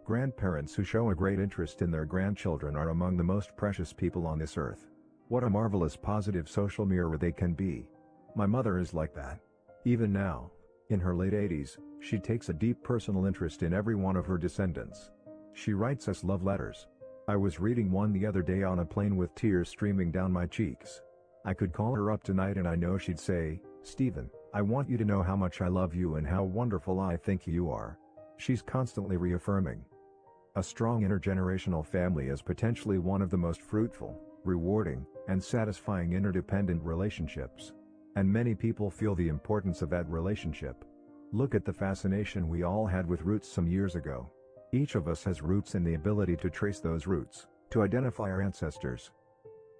Grandparents who show a great interest in their grandchildren are among the most precious people on this earth. What a marvelous positive social mirror they can be. My mother is like that. Even now, in her late 80s, she takes a deep personal interest in every one of her descendants. She writes us love letters. I was reading one the other day on a plane with tears streaming down my cheeks. I could call her up tonight and I know she'd say, "Stephen, I want you to know how much I love you and how wonderful I think you are." She's constantly reaffirming. A strong intergenerational family is potentially one of the most fruitful, rewarding, and satisfying interdependent relationships. And many people feel the importance of that relationship. Look at the fascination we all had with roots some years ago. Each of us has roots and the ability to trace those roots, to identify our ancestors.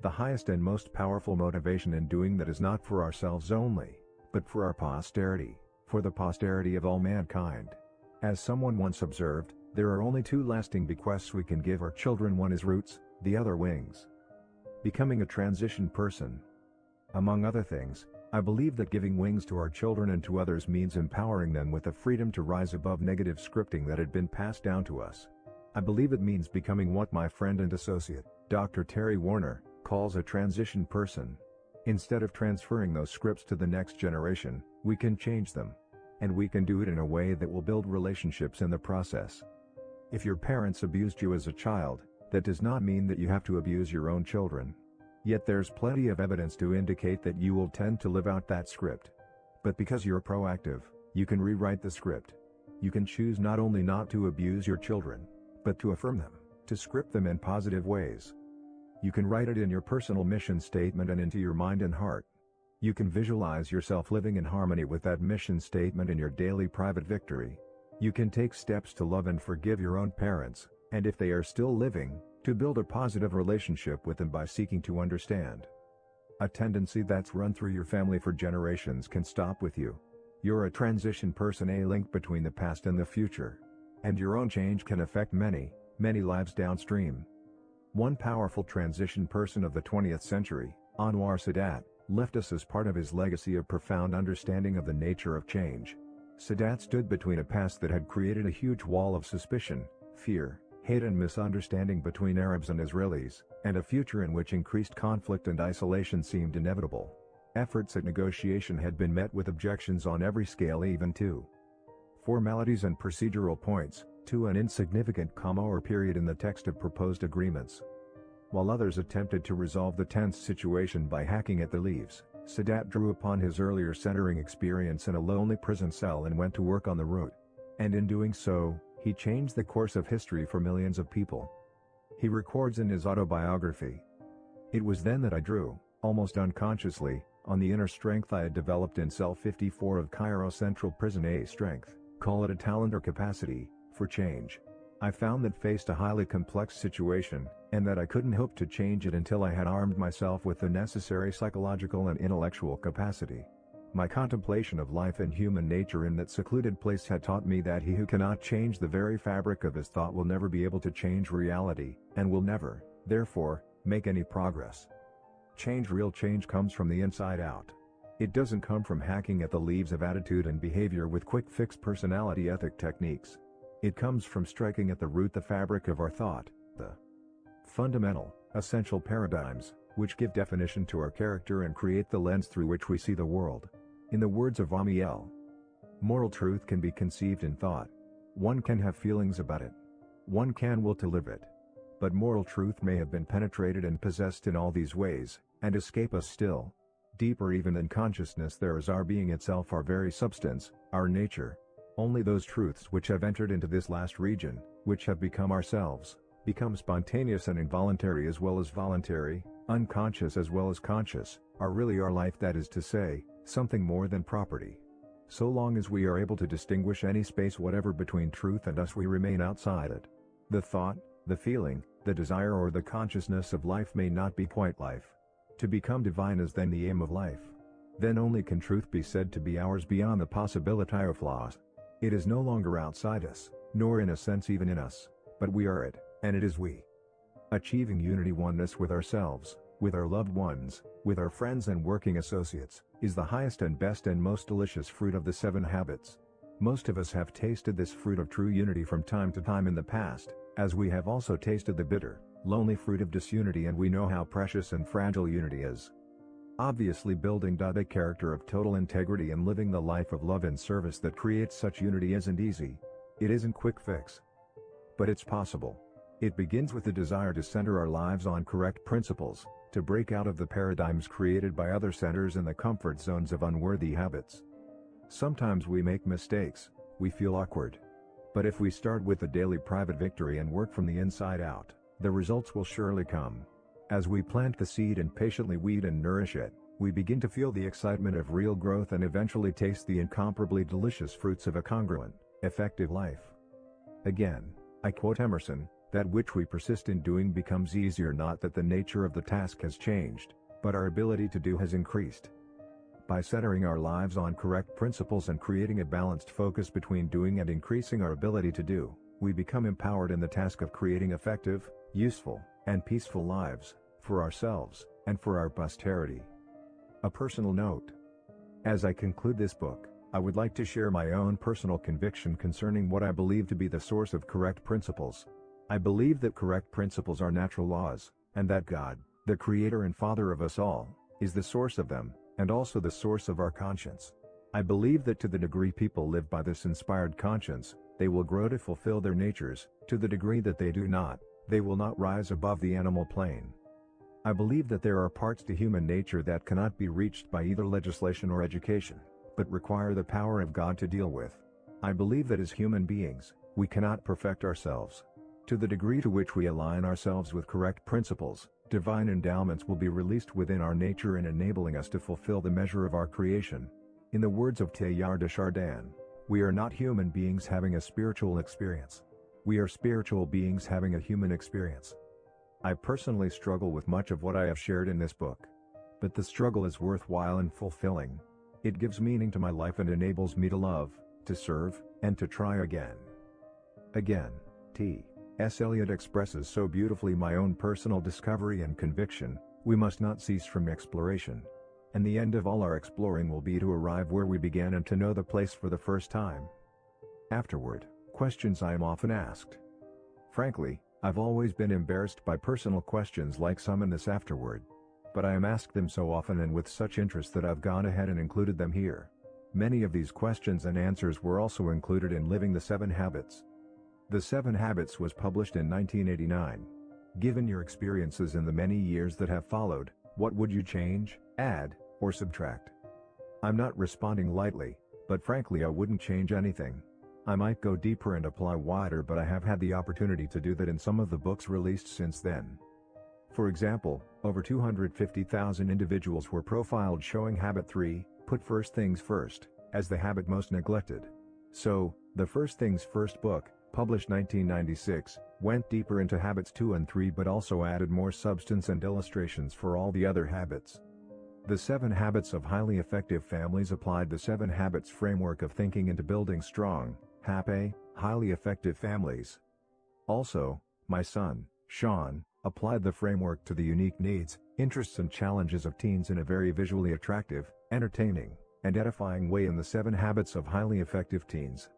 The highest and most powerful motivation in doing that is not for ourselves only, but for our posterity, for the posterity of all mankind. As someone once observed, there are only two lasting bequests we can give our children. One is roots, the other wings. Becoming a transition person. Among other things, I believe that giving wings to our children and to others means empowering them with the freedom to rise above negative scripting that had been passed down to us. I believe it means becoming what my friend and associate, Dr. Terry Warner, calls a transition person. Instead of transferring those scripts to the next generation, we can change them. And we can do it in a way that will build relationships in the process. If your parents abused you as a child, that does not mean that you have to abuse your own children. Yet there's plenty of evidence to indicate that you will tend to live out that script. But because you're proactive, you can rewrite the script. You can choose not only not to abuse your children, but to affirm them, to script them in positive ways. You can write it in your personal mission statement and into your mind and heart. You can visualize yourself living in harmony with that mission statement in your daily private victory. You can take steps to love and forgive your own parents, and if they are still living, to build a positive relationship with them by seeking to understand. A tendency that's run through your family for generations can stop with you. You're a transition person, a link between the past and the future. And your own change can affect many, many lives downstream. One powerful transition person of the 20th century, Anwar Sadat, left us as part of his legacy a profound understanding of the nature of change. Sadat stood between a past that had created a huge wall of suspicion, fear, hate and misunderstanding between Arabs and Israelis, and a future in which increased conflict and isolation seemed inevitable. Efforts at negotiation had been met with objections on every scale, even to formalities and procedural points, to an insignificant comma or period in the text of proposed agreements. While others attempted to resolve the tense situation by hacking at the leaves, Sadat drew upon his earlier centering experience in a lonely prison cell and went to work on the root. And in doing so, he changed the course of history for millions of people. He records in his autobiography, "It was then that I drew, almost unconsciously, on the inner strength I had developed in cell 54 of Cairo Central Prison, a strength, call it a talent or capacity, for change. I found that faced a highly complex situation, and that I couldn't hope to change it until I had armed myself with the necessary psychological and intellectual capacity. My contemplation of life and human nature in that secluded place had taught me that he who cannot change the very fabric of his thought will never be able to change reality, and will never, therefore, make any progress. Real change comes from the inside out. It doesn't come from hacking at the leaves of attitude and behavior with quick-fix personality ethic techniques. It comes from striking at the root, the fabric of our thought, the fundamental, essential paradigms, which give definition to our character and create the lens through which we see the world. In the words of Amiel, moral truth can be conceived in thought. One can have feelings about it. One can will to live it. But moral truth may have been penetrated and possessed in all these ways, and escape us still. Deeper even than consciousness there is our being itself, our very substance, our nature. Only those truths which have entered into this last region, which have become ourselves, become spontaneous and involuntary as well as voluntary, unconscious as well as conscious, are really our life, that is to say, something more than property. So long as we are able to distinguish any space whatever between truth and us, we remain outside it. The thought, the feeling, the desire or the consciousness of life may not be quite life. To become divine is then the aim of life. Then only can truth be said to be ours beyond the possibility of flaws. It is no longer outside us, nor in a sense even in us, but we are it, and it is we. Achieving unity, oneness with ourselves, with our loved ones, with our friends and working associates, is the highest and best and most delicious fruit of the 7 habits. Most of us have tasted this fruit of true unity from time to time in the past, as we have also tasted the bitter, lonely fruit of disunity, and we know how precious and fragile unity is. Obviously, building a character of total integrity and living the life of love and service that creates such unity isn't easy. It isn't quick fix. But it's possible. It begins with the desire to center our lives on correct principles, to break out of the paradigms created by other centers and the comfort zones of unworthy habits. Sometimes we make mistakes, we feel awkward. But if we start with a daily private victory and work from the inside out, the results will surely come. As we plant the seed and patiently weed and nourish it, we begin to feel the excitement of real growth and eventually taste the incomparably delicious fruits of a congruent, effective life. Again, I quote Emerson, "That which we persist in doing becomes easier, not that the nature of the task has changed, but our ability to do has increased." By centering our lives on correct principles and creating a balanced focus between doing and increasing our ability to do, we become empowered in the task of creating effective, useful, and peaceful lives, for ourselves, and for our posterity. A personal note. As I conclude this book, I would like to share my own personal conviction concerning what I believe to be the source of correct principles. I believe that correct principles are natural laws, and that God, the Creator and Father of us all, is the source of them, and also the source of our conscience. I believe that to the degree people live by this inspired conscience, they will grow to fulfill their natures. To the degree that they do not, they will not rise above the animal plane. I believe that there are parts to human nature that cannot be reached by either legislation or education, but require the power of God to deal with. I believe that as human beings, we cannot perfect ourselves. To the degree to which we align ourselves with correct principles, divine endowments will be released within our nature in enabling us to fulfill the measure of our creation. In the words of Teilhard de Chardin, we are not human beings having a spiritual experience. We are spiritual beings having a human experience. I personally struggle with much of what I have shared in this book. But the struggle is worthwhile and fulfilling. It gives meaning to my life and enables me to love, to serve, and to try again. Again, T.S. Eliot expresses so beautifully my own personal discovery and conviction: we must not cease from exploration. And the end of all our exploring will be to arrive where we began and to know the place for the first time. Afterward, questions I am often asked. Frankly, I've always been embarrassed by personal questions like some in this afterword. But I am asked them so often and with such interest that I've gone ahead and included them here. Many of these questions and answers were also included in Living the 7 Habits. The 7 Habits was published in 1989. Given your experiences in the many years that have followed, what would you change, add, or subtract? I'm not responding lightly, but frankly I wouldn't change anything. I might go deeper and apply wider, but I have had the opportunity to do that in some of the books released since then. For example, over 250,000 individuals were profiled showing Habit 3, Put First Things First, as the habit most neglected. So, the First Things First book, published 1996, went deeper into Habits 2 and 3 but also added more substance and illustrations for all the other habits. The 7 Habits of Highly Effective Families applied the 7 Habits framework of thinking into building strong, happy, highly effective families. Also, my son, Sean, applied the framework to the unique needs, interests and challenges of teens in a very visually attractive, entertaining, and edifying way in the 7 Habits of Highly Effective Teens.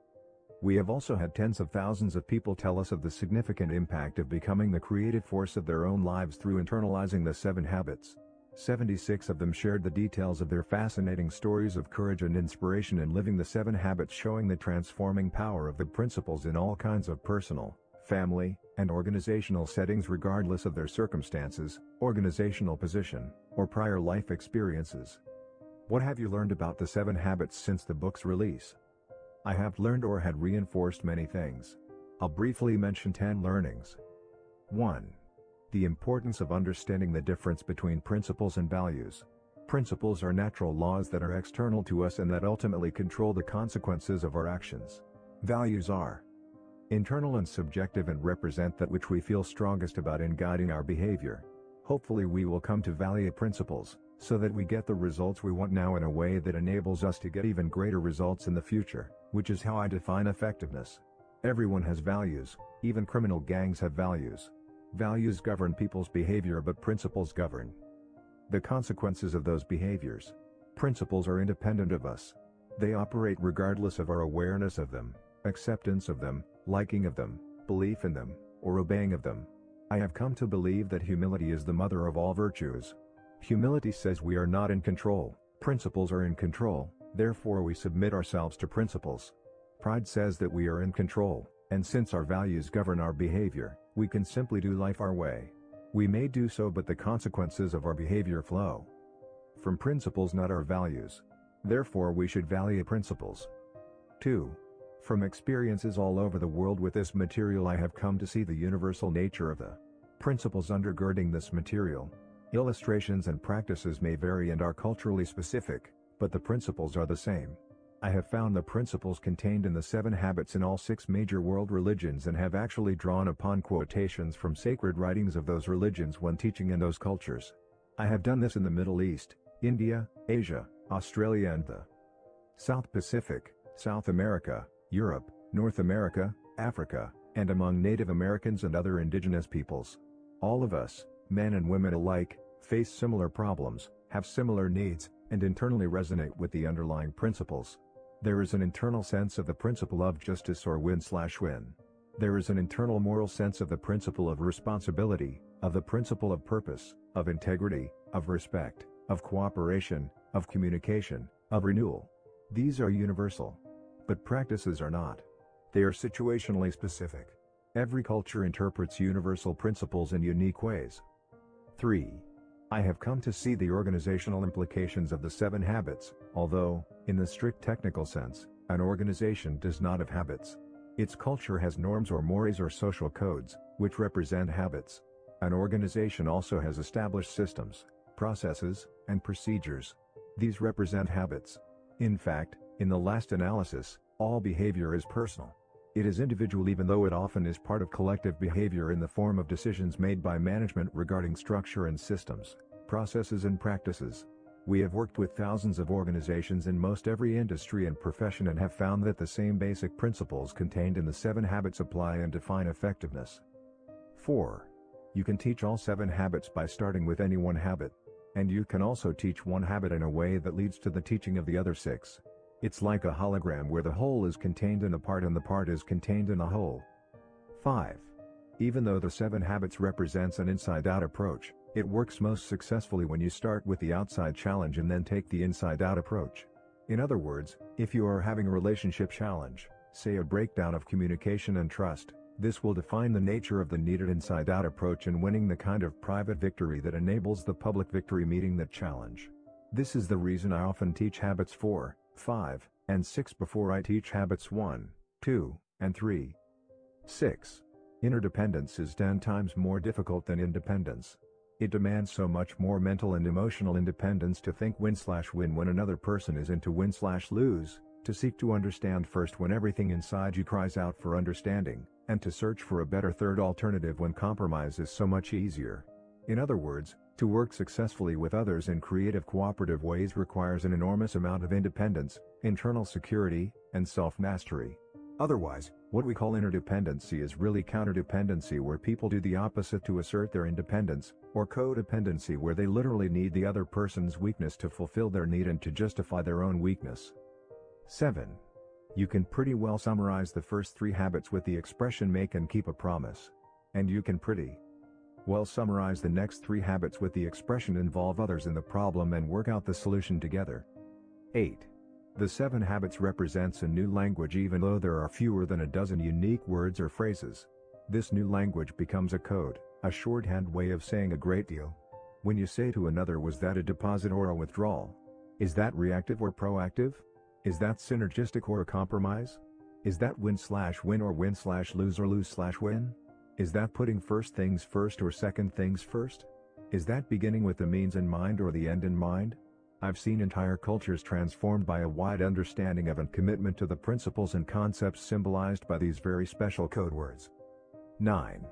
We have also had tens of thousands of people tell us of the significant impact of becoming the creative force of their own lives through internalizing the 7 Habits. 76 of them shared the details of their fascinating stories of courage and inspiration in living the 7 Habits, showing the transforming power of the principles in all kinds of personal, family, and organizational settings regardless of their circumstances, organizational position, or prior life experiences. What have you learned about the 7 Habits since the book's release? I have learned or had reinforced many things. I'll briefly mention 10 learnings. 1. The importance of understanding the difference between principles and values. Principles are natural laws that are external to us and that ultimately control the consequences of our actions. Values are internal and subjective and represent that which we feel strongest about in guiding our behavior. Hopefully we will come to value principles, so that we get the results we want now in a way that enables us to get even greater results in the future, which is how I define effectiveness. Everyone has values, even criminal gangs have values. Values govern people's behavior but principles govern the consequences of those behaviors. Principles are independent of us. They operate regardless of our awareness of them, acceptance of them, liking of them, belief in them, or obeying of them. I have come to believe that humility is the mother of all virtues. Humility says we are not in control, principles are in control, therefore we submit ourselves to principles. Pride says that we are in control, and since our values govern our behavior, we can simply do life our way. We may do so, but the consequences of our behavior flow from principles, not our values. Therefore we should value principles. 2. From experiences all over the world with this material, I have come to see the universal nature of the principles undergirding this material. Illustrations and practices may vary and are culturally specific, but the principles are the same. I have found the principles contained in the 7 habits in all 6 major world religions and have actually drawn upon quotations from sacred writings of those religions when teaching in those cultures. I have done this in the Middle East, India, Asia, Australia and the South Pacific, South America, Europe, North America, Africa, and among Native Americans and other indigenous peoples. All of us, men and women alike, face similar problems, have similar needs, and internally resonate with the underlying principles. There is an internal sense of the principle of justice or win/win. There is an internal moral sense of the principle of responsibility, of the principle of purpose, of integrity, of respect, of cooperation, of communication, of renewal. These are universal. But practices are not. They are situationally specific. Every culture interprets universal principles in unique ways. 3. I have come to see the organizational implications of the 7 habits, although, in the strict technical sense, an organization does not have habits. Its culture has norms or mores or social codes, which represent habits. An organization also has established systems, processes, and procedures. These represent habits. In fact, in the last analysis, all behavior is personal. It is individual, even though it often is part of collective behavior in the form of decisions made by management regarding structure and systems, processes and practices. We have worked with thousands of organizations in most every industry and profession and have found that the same basic principles contained in the 7 habits apply and define effectiveness. 4. You can teach all 7 habits by starting with any one habit. And you can also teach one habit in a way that leads to the teaching of the other 6. It's like a hologram where the whole is contained in a part and the part is contained in a whole. 5. Even though the 7 habits represents an inside-out approach, it works most successfully when you start with the outside challenge and then take the inside-out approach. In other words, if you are having a relationship challenge, say a breakdown of communication and trust, this will define the nature of the needed inside-out approach in winning the kind of private victory that enables the public victory meeting that challenge. This is the reason I often teach habits 4, 5, and 6 before I teach habits 1, 2, and 3. 6. Interdependence is 10 times more difficult than independence. It demands so much more mental and emotional independence to think win/win when another person is into win/lose, to seek to understand first when everything inside you cries out for understanding, and to search for a better third alternative when compromise is so much easier. In other words, to work successfully with others in creative cooperative ways requires an enormous amount of independence, internal security, and self-mastery. Otherwise, what we call interdependency is really counterdependency, where people do the opposite to assert their independence, or codependency where they literally need the other person's weakness to fulfill their need and to justify their own weakness. 7. You can pretty well summarize the first 3 habits with the expression make and keep a promise. And you can pretty well summarize the next 3 habits with the expression involve others in the problem and work out the solution together. 8. The 7 habits represents a new language even though there are fewer than a dozen unique words or phrases. This new language becomes a code, a shorthand way of saying a great deal. When you say to another, was that a deposit or a withdrawal? Is that reactive or proactive? Is that synergistic or a compromise? Is that win/win or win/lose or lose/win? Is that putting first things first or second things first? Is that beginning with the means in mind or the end in mind? I've seen entire cultures transformed by a wide understanding of and commitment to the principles and concepts symbolized by these very special code words. 9.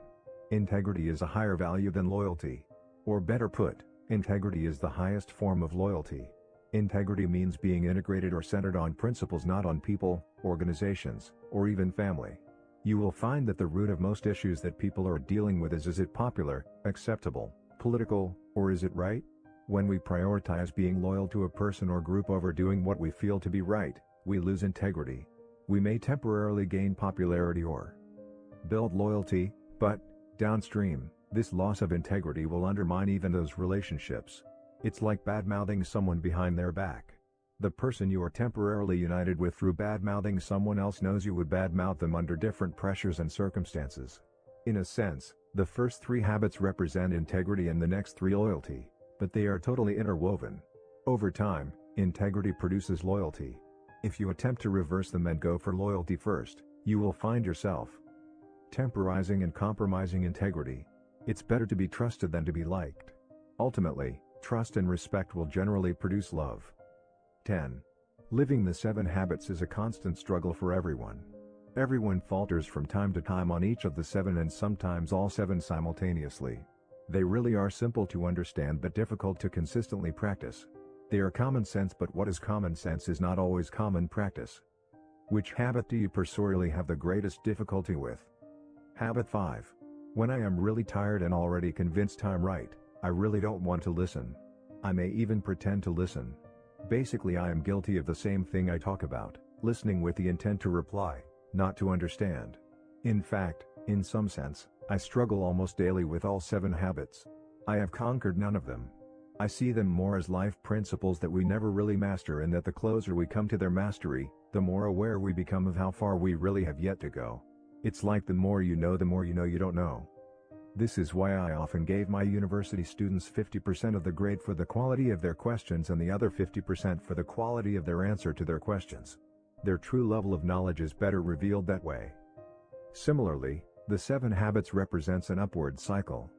Integrity is a higher value than loyalty. Or better put, integrity is the highest form of loyalty. Integrity means being integrated or centered on principles, not on people, organizations, or even family. You will find that the root of most issues that people are dealing with is it popular, acceptable, political, or is it right? When we prioritize being loyal to a person or group over doing what we feel to be right, We lose integrity. We may temporarily gain popularity or build loyalty, but, downstream, this loss of integrity will undermine even those relationships. It's like bad-mouthing someone behind their back. The person you are temporarily united with through bad-mouthing someone else knows you would bad-mouth them under different pressures and circumstances. In a sense, the first 3 habits represent integrity and the next 3 loyalty, but they are totally interwoven. Over time, integrity produces loyalty. If you attempt to reverse them and go for loyalty first, you will find yourself temporizing and compromising integrity. It's better to be trusted than to be liked. Ultimately, trust and respect will generally produce love. 10. Living the 7 habits is a constant struggle for everyone. Everyone falters from time to time on each of the 7 and sometimes all 7 simultaneously. They really are simple to understand but difficult to consistently practice. They are common sense, but what is common sense is not always common practice. Which habit do you personally have the greatest difficulty with? Habit 5. When I am really tired and already convinced I'm right, I really don't want to listen. I may even pretend to listen. Basically, I am guilty of the same thing I talk about, listening with the intent to reply, not to understand. In fact, in some sense, I struggle almost daily with all 7 habits. I have conquered none of them. I see them more as life principles that we never really master, and that the closer we come to their mastery, the more aware we become of how far we really have yet to go. It's like the more you know you don't know. This is why I often gave my university students 50% of the grade for the quality of their questions and the other 50% for the quality of their answer to their questions. Their true level of knowledge is better revealed that way. Similarly, the 7 habits represents an upward cycle.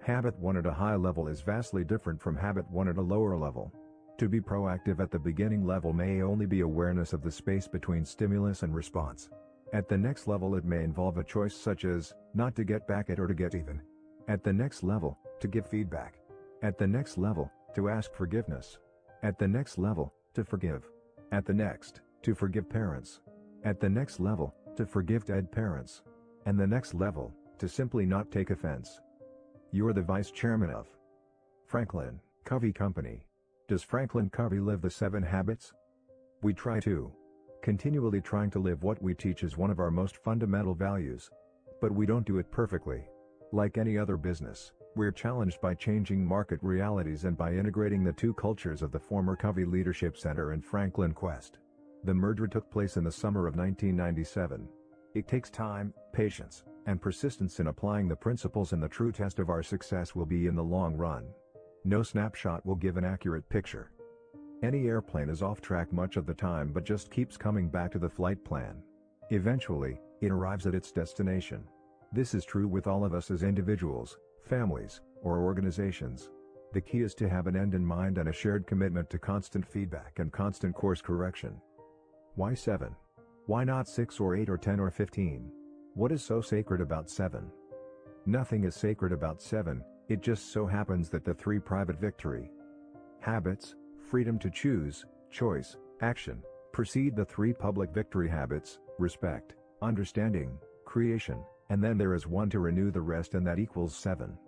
Habit 1 at a high level is vastly different from habit 1 at a lower level. To be proactive at the beginning level may only be awareness of the space between stimulus and response. At the next level it may involve a choice such as, not to get back at or to get even. At the next level, to give feedback. At the next level, to ask forgiveness. At the next level, to forgive. At the next, to forgive parents. At the next level, to forgive dead parents. And the next level, to simply not take offense. You're the vice chairman of Franklin Covey Company. Does Franklin Covey live the 7 habits? We try to. Continually trying to live what we teach is one of our most fundamental values. But we don't do it perfectly. Like any other business, we're challenged by changing market realities and by integrating the 2 cultures of the former Covey Leadership Center and Franklin Quest. The merger took place in the summer of 1997. It takes time, patience, and persistence in applying the principles, and the true test of our success will be in the long run. No snapshot will give an accurate picture. Any airplane is off track much of the time but just keeps coming back to the flight plan. Eventually, it arrives at its destination. This is true with all of us as individuals, families, or organizations. The key is to have an end in mind and a shared commitment to constant feedback and constant course correction. Why 7? Why not 6 or 8 or 10 or 15? What is so sacred about 7? Nothing is sacred about 7, it just so happens that the 3 private victory habits, freedom to choose, choice, action, precede the 3 public victory habits, respect, understanding, creation, and then there is one to renew the rest, and that equals 7.